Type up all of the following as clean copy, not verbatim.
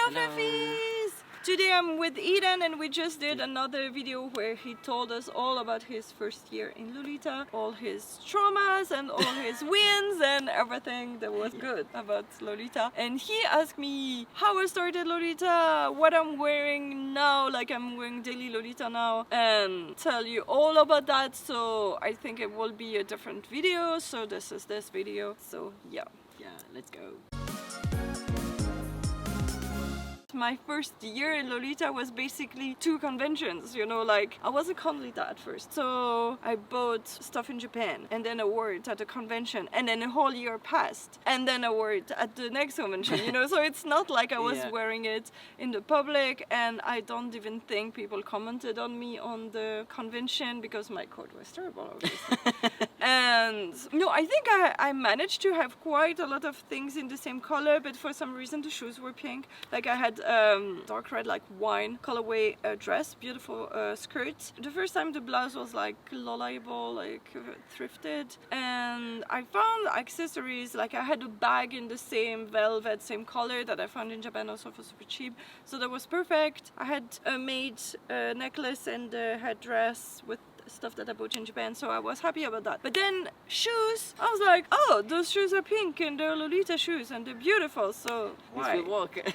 Fiffies! Today I'm with Edan and we just did another video where he told us all about his first year in Lolita, all his traumas and all his wins and everything that was good about Lolita. And he asked me how I started Lolita, what I'm wearing now, like I'm wearing daily Lolita now, and tell you all about that. So I think it will be a different video, so this is this video. So yeah, let's go. My first year in Lolita was basically 2 conventions, you know, like I was a con Lolita at first. So I bought stuff in Japan and then I wore it at a convention and then a whole year passed and then I wore it at the next convention, you know, so it's not like I was wearing it in the public, and I don't even think people commented on me on the convention because my coat was terrible, obviously. And no, I think I managed to have quite a lot of things in the same color, but for some reason the shoes were pink. Like I had dark red, like wine colorway dress, beautiful skirt. The first time the blouse was like reliable, like thrifted, and I found accessories. Like I had a bag in the same velvet, same color that I found in Japan, also for super cheap. So that was perfect. I had a made necklace and a headdress with stuff that I bought in Japan, so I was happy about that. But then shoes, I was like, oh, those shoes are pink and they're Lolita shoes and they're beautiful, so why? This will work.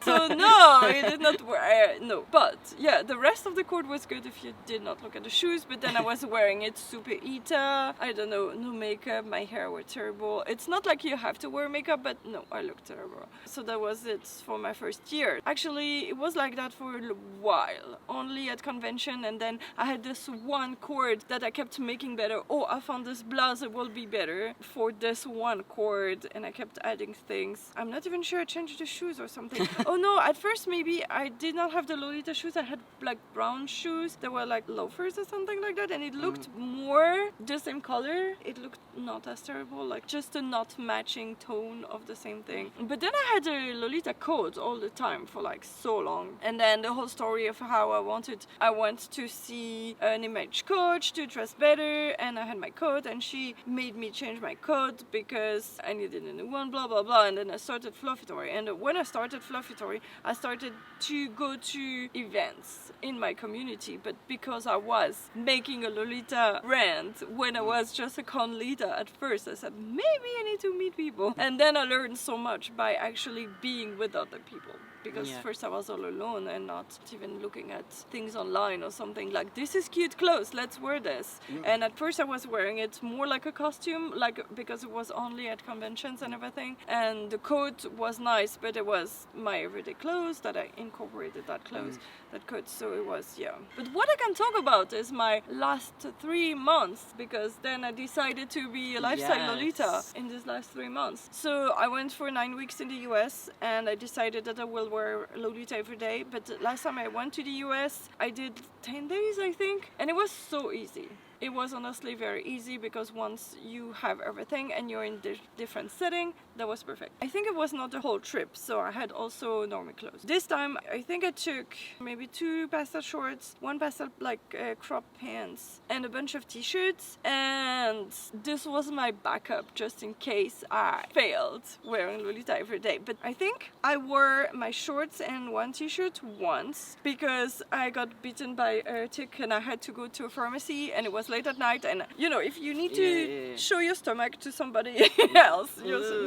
So no, it did not work. No, but yeah, the rest of the court was good if you did not look at the shoes. But then I was wearing it super Ita. I don't know, no makeup, my hair was terrible. It's not like you have to wear makeup, but no, I looked terrible. So that was it for my first year. Actually, it was like that for a while, only at convention, and then I had this one cord that I kept making better. Oh, I found this blouse, it will be better for this one cord, and I kept adding things. I'm not even sure I changed the shoes or something. Oh no, at first maybe I did not have the Lolita shoes. I had like brown shoes that were like loafers or something like that, and it looked more the same color. It looked not as terrible, like just a not matching tone of the same thing. But then I had a Lolita coat all the time for like so long, and then the whole story of how I went to see an image coach to dress better, and I had my coat and she made me change my coat because I needed a new one, blah blah blah. And then I started Fluffitory, and when I started Fluffitory I started to go to events in my community, but because I was making a Lolita brand when I was just a con Lolita at first, I said maybe I need to meet people, and then I learned so much by actually being with other people. Because first I was all alone and not even looking at things online or something like, this is cute clothes, let's wear this. And at first I was wearing it more like a costume, like because it was only at conventions and everything. And the coat was nice, but it was my everyday clothes that I incorporated that coat. So it was, But what I can talk about is my last 3 months, because then I decided to be a lifestyle Lolita in these last 3 months. So I went for 9 weeks in the US and I decided that I will wear Lolita every day. But last time I went to the US, I did 10 days, I think, and it was so easy. It was honestly very easy because once you have everything and you're in different setting, that was perfect. I think it was not the whole trip, so I had also normal clothes. This time I think I took maybe 2 pastel shorts, 1 pastel crop pants, and a bunch of t-shirts, and this was my backup just in case I failed wearing Lolita every day. But I think I wore my shorts and 1 t-shirt once because I got bitten by a tick and I had to go to a pharmacy, and it was late at night, and you know, if you need to show your stomach to somebody else,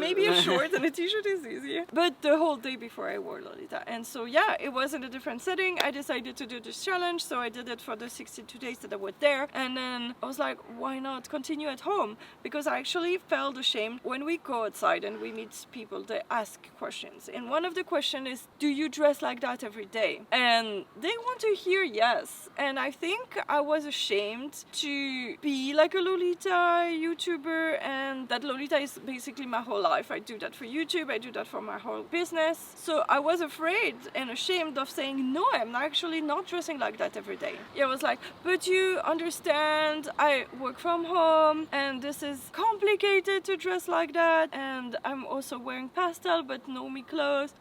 maybe a short and a t-shirt is easier. But the whole day before I wore Lolita, and so it was in a different setting. I decided to do this challenge, so I did it for the 62 days that I was there, and then I was like, why not continue at home? Because I actually felt ashamed when we go outside and we meet people, they ask questions, and one of the questions is, do you dress like that every day? And they want to hear yes, and I think I was ashamed to be like a Lolita YouTuber, and that Lolita is basically my whole life. I do that for YouTube, I do that for my whole business. So I was afraid and ashamed of saying, no, I'm actually not dressing like that every day. I was like, but you understand, I work from home and this is complicated to dress like that, and I'm also wearing pastel but no me clothes.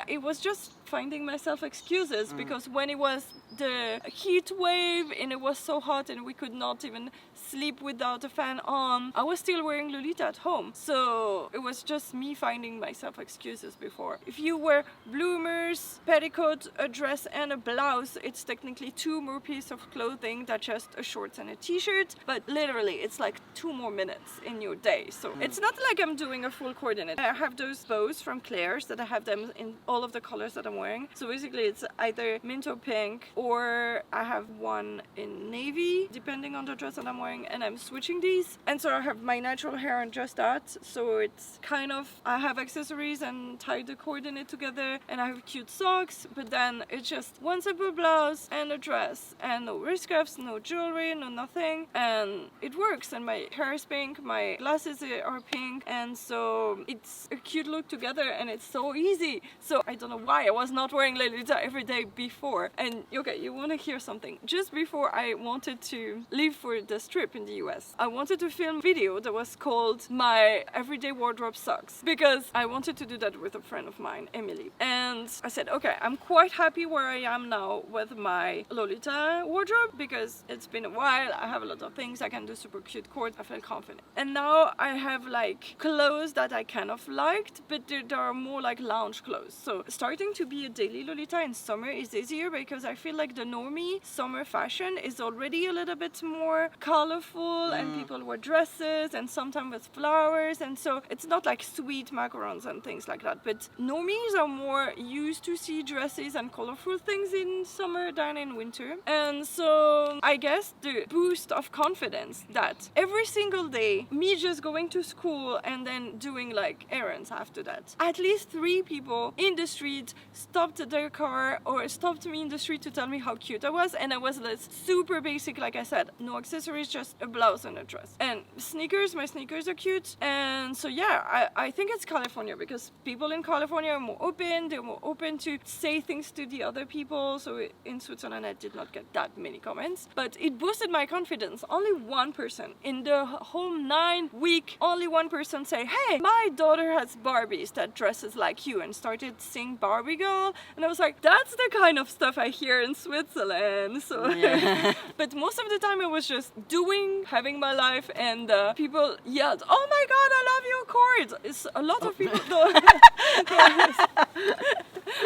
It was just finding myself excuses because when it was the heat wave and it was so hot and we could not even sleep without a fan on, I was still wearing Lolita at home. So it was just just me finding myself excuses before. If you wear bloomers, petticoat, a dress and a blouse, it's technically 2 more pieces of clothing than just a shorts and a t-shirt, but literally it's like 2 more minutes in your day. So it's not like I'm doing a full coordinate. I have those bows from Claire's that I have them in all of the colors that I'm wearing. So basically it's either mint or pink, or I have one in navy depending on the dress that I'm wearing, and I'm switching these. And so I have my natural hair and just that, so it's kind of, I have accessories and tie the coordinate together, and I have cute socks, but then it's just one simple blouse and a dress and no wrist cuffs, no jewelry, no nothing, and it works. And my hair is pink, my glasses are pink, and so it's a cute look together, and it's so easy. So I don't know why I was not wearing Lolita every day before. And okay, you want to hear something? Just before I wanted to leave for this trip in the US, I wanted to film a video that was called My Everyday Wardrobe Sucks, because I wanted to do that with a friend of mine, Emily. And I said, okay, I'm quite happy where I am now with my Lolita wardrobe, because it's been a while, I have a lot of things, I can do super cute cord, I feel confident. And now I have like clothes that I kind of liked, but there are more like lounge clothes. So starting to be a daily Lolita in summer is easier, because I feel like the normie summer fashion is already a little bit more colorful, and people wear dresses and sometimes with flowers, and so it's not like sweet macarons and things like that. But normies are more used to see dresses and colorful things in summer than in winter. And so I guess the boost of confidence that every single day, me just going to school and then doing like errands after that, at least 3 people in the street stopped their car or stopped me in the street to tell me how cute I was. And I was this super basic, like I said, no accessories, just a blouse and a dress. And sneakers, my sneakers are cute. And so yeah, I think it's California, because people in California are more open, they're more open to say things to the other people. So in Switzerland I did not get that many comments, but it boosted my confidence. Only one person in the whole 9-week, only one person say, hey, my daughter has Barbies that dresses like you, and started singing Barbie Girl. And I was like, that's the kind of stuff I hear in Switzerland. So yeah. But most of the time I was just having my life, and people yelled, oh my god, I love your cord. It's a lot of people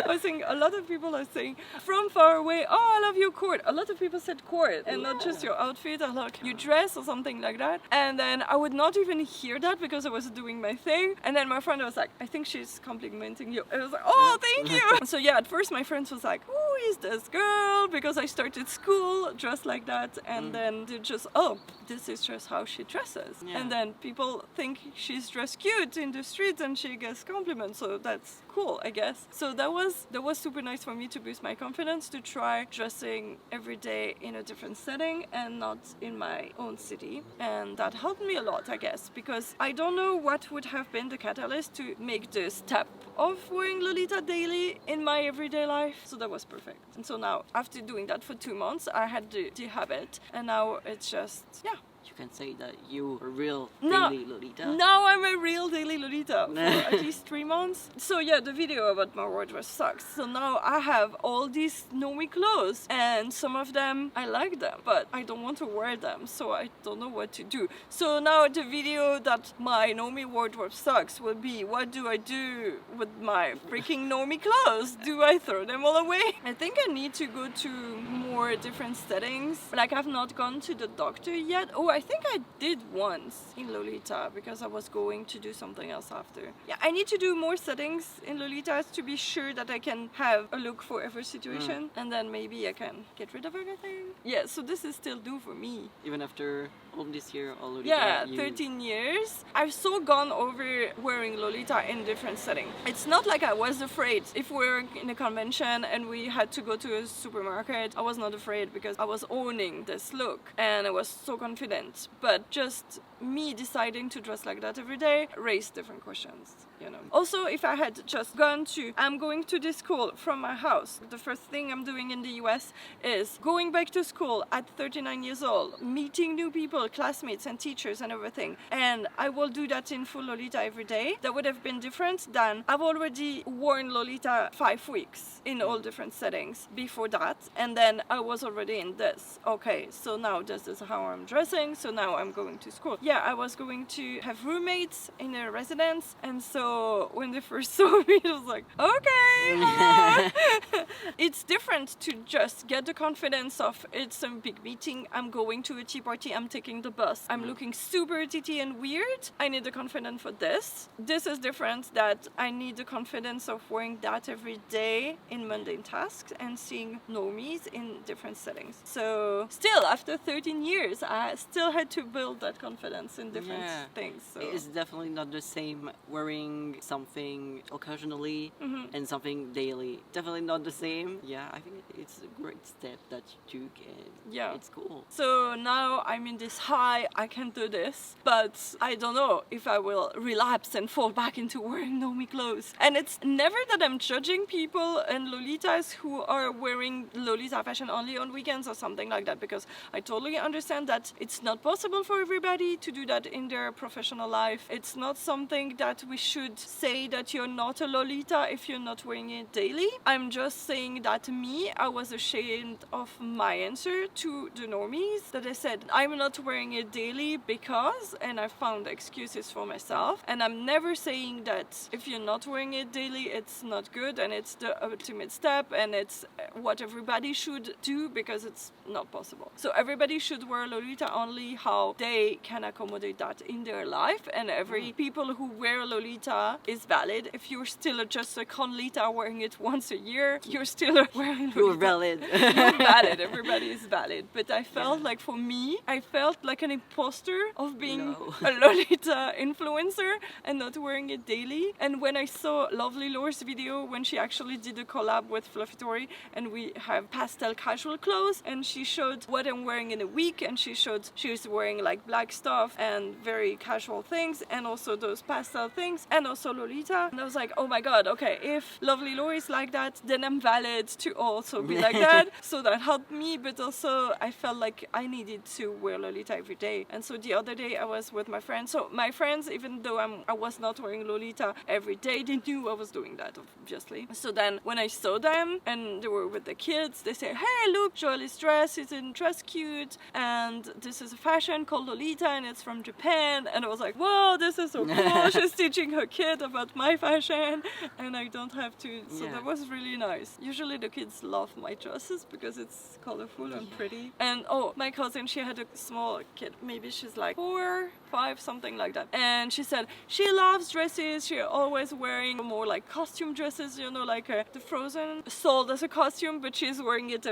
I was saying, a lot of people are saying from far away, oh, I love your cord. A lot of people said cord, and not just your outfit or like your dress or something like that. And then I would not even hear that because I was doing my thing. And then my friend was like, I think she's complimenting you. I was like, oh, thank you. So yeah, at first my friends was like, who is this girl? Because I started school dressed like that, and then they just, oh, this is just how she dresses. Yeah. And then people think she's dressed cute in the streets and she gets compliments, so that's cool, I guess. So that was super nice for me to boost my confidence, to try dressing every day in a different setting and not in my own city. And that helped me a lot, I guess, because I don't know what would have been the catalyst to make the step of wearing Lolita daily in my everyday life. So that was perfect. And so now, after doing that for 2 months, I had the habit, and now it's just, yeah. You can say that you are a real daily Lolita. Now I'm a real daily Lolita for at least 3 months. So yeah, the video about my wardrobe sucks. So now I have all these normie clothes, and some of them, I like them, but I don't want to wear them, so I don't know what to do. So now the video that my normie wardrobe sucks will be, what do I do with my freaking normie clothes? Do I throw them all away? I think I need to go to more different settings. Like, I've not gone to the doctor yet. Oh, I think I did once in Lolita, because I was going to do something else after. Yeah, I need to do more settings in Lolita to be sure that I can have a look for every situation, and then maybe I can get rid of everything. Yeah, so this is still new for me. Even after all this year, all Lolita? Yeah, 13 years. I've so gone over wearing Lolita in different settings. It's not like I was afraid. If we were in a convention and we had to go to a supermarket, I was not afraid, because I was owning this look and I was so confident. But just me deciding to dress like that every day raised different questions. you know. Also, if I had just gone to, I'm going to this school from my house, the first thing I'm doing in the US is going back to school at 39 years old, meeting new people, classmates and teachers and everything. And I will do that in full Lolita every day. That would have been different than I've already worn Lolita 5 weeks in all different settings before that. And then I was already in this. Okay, so now this is how I'm dressing. So now I'm going to school. Yeah, I was going to have roommates in a residence. And so when they first saw me, it was like, okay, hello. It's different to just get the confidence of it's a big meeting, I'm going to a tea party, I'm taking the bus, I'm looking super titty and weird, I need the confidence for this. This is different that I need the confidence of wearing that every day in mundane tasks and seeing normies in different settings. So still, after 13 years, I still had to build that confidence in different things. So. It's definitely not the same wearing something occasionally and something daily. Definitely not the same. Yeah, I think it's a great step that you took and it's cool. So now I'm in this high, I can do this, but I don't know if I will relapse and fall back into wearing normie clothes. And it's never that I'm judging people and Lolitas who are wearing Lolita fashion only on weekends or something like that, because I totally understand that it's not possible for everybody to do that in their professional life. It's not something that we should say that you're not a Lolita if you're not wearing it daily. I'm just saying that I was ashamed of my answer to the normies, that I said I'm not wearing it daily because, and I found excuses for myself. And I'm never saying that if you're not wearing it daily it's not good and it's the ultimate step and it's what everybody should do, because it's not possible. So everybody should wear Lolita only how they can accommodate that in their life, and every people who wear Lolita is valid. If you're still just a conlita wearing it once a year, you're still wearing Lolita. You're valid. You're valid. Everybody is valid. But I felt like, for me, I felt like an imposter of being a Lolita influencer and not wearing it daily. And when I saw Lovely Lore's video, when she actually did a collab with Fluffy Tori, and we have pastel casual clothes, and she showed what I'm wearing in a week, and she showed she was wearing like black stuff and very casual things, and also those pastel things, and also Lolita. And I was like, oh my god, okay, if Lovely Lore is like that, then I'm valid to also be like that. So that helped me, but also I felt like I needed to wear Lolita every day. And so the other day I was with my friends. So my friends, even though I was not wearing Lolita every day, they knew I was doing that, obviously. So then when I saw them and they were with the kids, they say, hey, look, Joel's dress is in dress cute, and this is a fashion called Lolita and it's from Japan. And I was like, whoa, this is so cool. She's teaching her kid about my fashion and I don't have to. So that was really nice. Usually the kids love my dresses because it's colorful and pretty. And my cousin, she had a small kid, maybe she's like 4, 5, something like that, and she said she loves dresses. She's always wearing more like costume dresses, you know, like the Frozen sold as a costume, but she's wearing it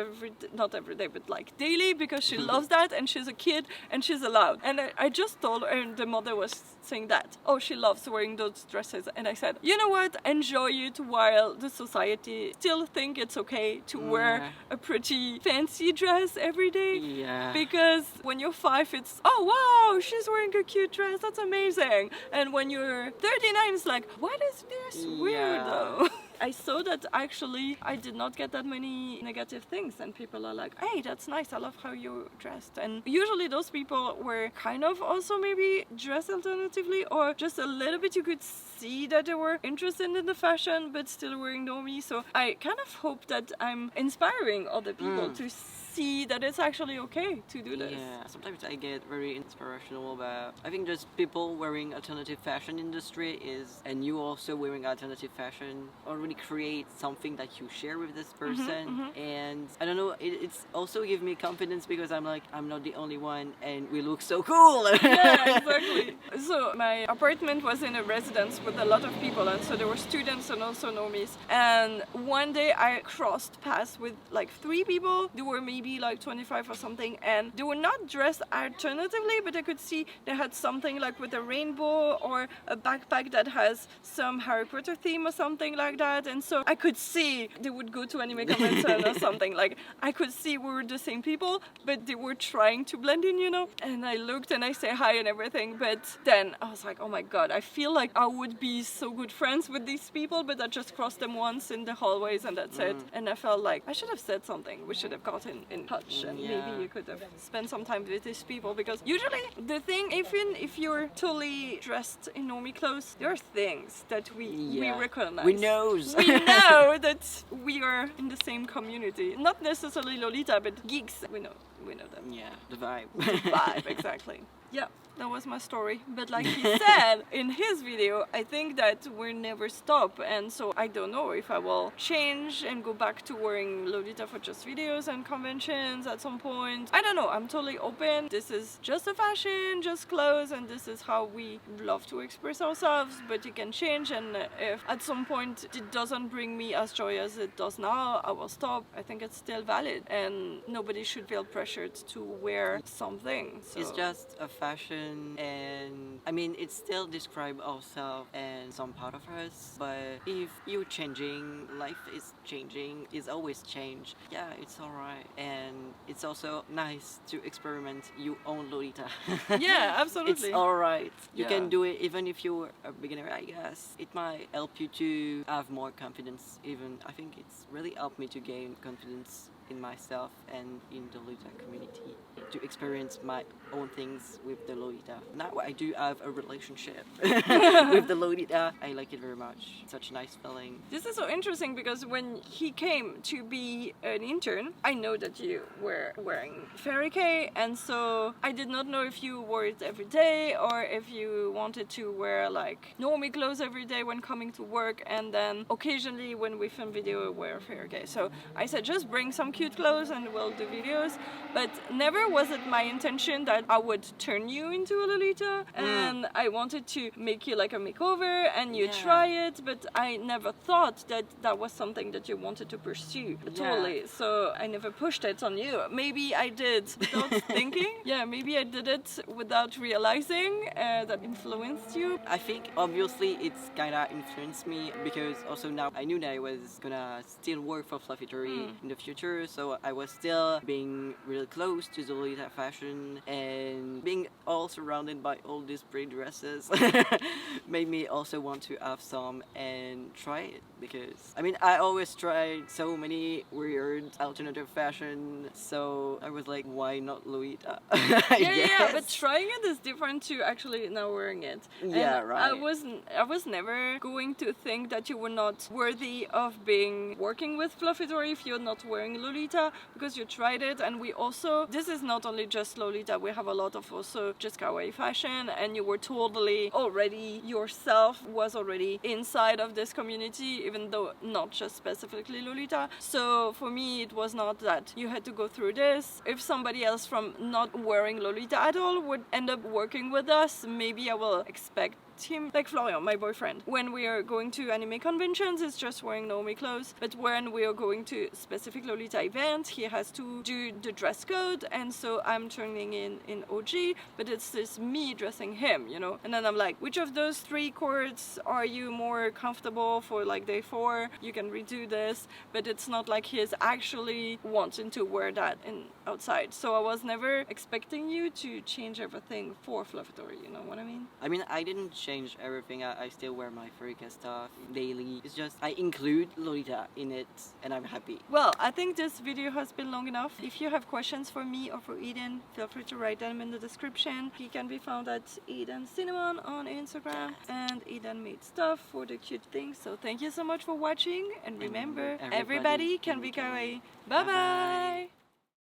not every day, but like daily, because she loves that, and she's a kid and she's allowed. And I just told her, and the mother was saying that, she loves wearing those dresses. And I said, you know what, enjoy it while the society still think it's okay to wear a pretty fancy dress every day. Because when you're 5, it's, oh wow, she's wearing a cute dress, that's amazing. And when you're 39, it's like, what is this weirdo? I saw that actually I did not get that many negative things, and people are like, hey, that's nice, I love how you're dressed. And usually those people were kind of also maybe dressed alternatively, or just a little bit you could see that they were interested in the fashion but still wearing normie. So I kind of hope that I'm inspiring other people to see that it's actually okay to do this. Yeah, sometimes I get very inspirational about, I think just people wearing alternative fashion industry and you also wearing alternative fashion already create something that you share with this person. And I don't know, it's also give me confidence, because I'm like, I'm not the only one and we look so cool. Yeah, exactly. So my apartment was in a residence with a lot of people, and so there were students and also normies. And one day I crossed paths with like 3 people. They were maybe like 25 or something, and they were not dressed alternatively, but I could see they had something like with a rainbow or a backpack that has some Harry Potter theme or something like that. And so I could see they would go to Anime Convention or something. Like I could see we were the same people, but they were trying to blend in, you know. And I looked and I say hi and everything, but then I was like, oh my god, I feel like I would be so good friends with these people, but I just crossed them once in the hallways and that's it. And I felt like I should have said something. We should have gotten in touch and maybe you could have spent some time with these people, because usually the thing, even if you're totally dressed in normie clothes, there are things that we recognize. We know that we are in the same community. Not necessarily Lolita, but geeks. We know them. Yeah, the vibe. Vibe, exactly. Yeah, that was my story. But like he said in his video, I think that we'll never stop, and so I don't know if I will change and go back to wearing Lolita for just videos and conventions at some point. I don't know, I'm totally open. This is just a fashion, just clothes, and this is how we love to express ourselves, but it can change, and if at some point it doesn't bring me as joy as it does now, I will stop. I think it's still valid, and nobody should feel pressured to wear something. So. It's just a fashion, and I mean it still describes ourselves and some part of us, but if you're changing, life is changing, it's always change. Yeah, it's alright, and it's also nice to experiment your own Lolita. Yeah, absolutely. It's alright. You can do it even if you're a beginner, I guess. It might help you to have more confidence. Even I think it's really helped me to gain confidence in myself and in the Lolita community, to experience my own things with the Lolita. Now I do have a relationship with the Lolita. I like it very much. Such a nice feeling. This is so interesting because when he came to be an intern, I know that you were wearing fairy K, and so I did not know if you wore it every day or if you wanted to wear like normie clothes every day when coming to work, and then occasionally when we film video wear fairy K. So I said just bring some cute clothes and we'll do videos, but never was it my intention that I would turn you into a Lolita, and I wanted to make you like a makeover and you try it, but I never thought that that was something that you wanted to pursue totally. So I never pushed it on you. Maybe I did without thinking. Yeah, maybe I did it without realizing that influenced you. I think obviously it's kinda influenced me, because also now I knew that I was gonna still work for Fluffitory in the future, so I was still being really close to the Lolita fashion, and being all surrounded by all these pretty dresses made me also want to have some and try it, because I mean I always tried so many weird alternative fashion, so I was like, why not Lolita? Yeah, but trying it is different to actually now wearing it. Yeah, and right. I was never going to think that you were not worthy of being working with Fluffitory if you're not wearing Lolita, because you tried it. And we also, this is not only just Lolita, we have a lot of also just Kawaii fashion, and you were totally already yourself was already inside of this community, even though not just specifically Lolita. So for me it was not that you had to go through this. If somebody else from not wearing Lolita at all would end up working with us, maybe I will expect him, like Florian, my boyfriend, when we are going to anime conventions, it's just wearing normie clothes, but when we are going to specific Lolita events, he has to do the dress code, and so I'm turning in OG, but it's just me dressing him, you know. And then I'm like, which of those 3 courts are you more comfortable for, like day 4? You can redo this, but it's not like he's actually wanting to wear that in outside. So I was never expecting you to change everything for Fluffitory, you know what I mean? I mean, I didn't change everything. I still wear my Furika stuff daily. It's just I include Lolita in it, and I'm happy. Well, I think this video has been long enough. If you have questions for me or for Edan, feel free to write them in the description. He can be found at Edan Cinnamon on Instagram, and Edan made stuff for the cute things. So thank you so much for watching, and remember, everybody can be kawaii. Bye bye!